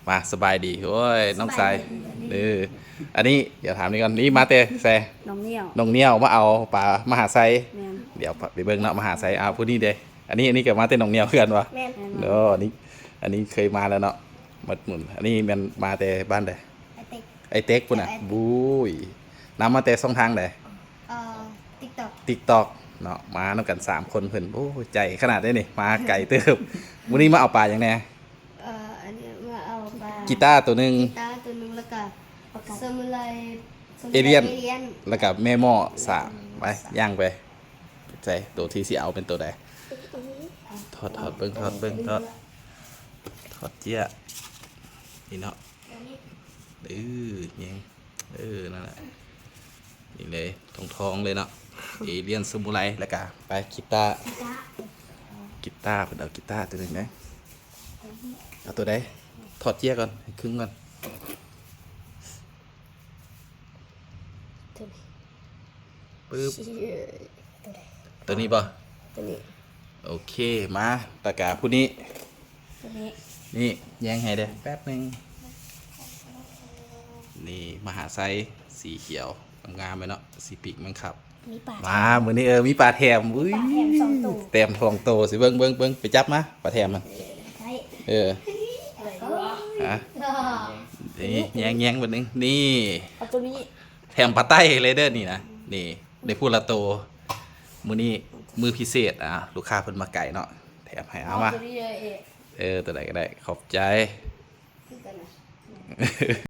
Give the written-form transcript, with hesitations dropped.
มาสบายดีโอ้ยน้องสายอันนี้เดี๋ยวถามนี่ก่อนนี่มาเตะแซ่น้องเนี่ยวน้องเนี่ยวมาเอาปลามหาไซแม่นเดี๋ยวไปเบิ่งเนาะมหาไซเอาผู้นี้เด้อันนี้ก็มาเตะน้องเนี่ยวเพื่อนวะ แม่น เนาะอันนี้เคยมาแล้วเนาะมาหมุนอันนี้มันมาแต่บ้านใดไอเต็กปุ่นน่ะบุ้ยนำมาแต่ช่องทางใดติ๊กต็อกเนาะมาน้ำกัน3 คนเพิ่นโอ้ใจขนาดได้นี่มาไก่เติบมื้อนี้มาเอาปลาอย่างแน่อันนี้มาเอาปลากีตาร์ตัวหนึงแล้วก็สมุไร เอเลียนแล้วก็แม่หม้อ3ไปย่างไปใจตัวที่สิเอาเป็นตัวใดถอดเบิ่งถอดเจี๊ยนี่เนาะยังนั่นแหละนี่เลยทองเลยเนาะเอเลียนสมุไรแล้วก็ไปกีตาร์เพิ่นเอากีตาร์ตัวหนึงนะเอาตัวใดถอดเจี๊ยก่อนให้ครึ่งก่อนปึ๊บตัวนี้ป่ะโอเคมาตะกาผู้นี้นี่แย่งให้เด้แป๊บนึงนี่มหาไซสีเขียวงามๆไปเนาะสีปีกมันขับมาเหมือนนี้มีปลาแถมอุ้ยแถมทองโตสิเบิ้งไปจับมาปลาแถมมันฮะนี่แย่งแบบนึงนี่ตัวนี้แถมปลาไต้เลยเด้อนี่นะนี่ได้พูดละโตมือนี้มือพิเศษลูกค้าเพิ่นมาไก่เนาะแถมให้เอามาตัวไหนก็ได้ขอบใจ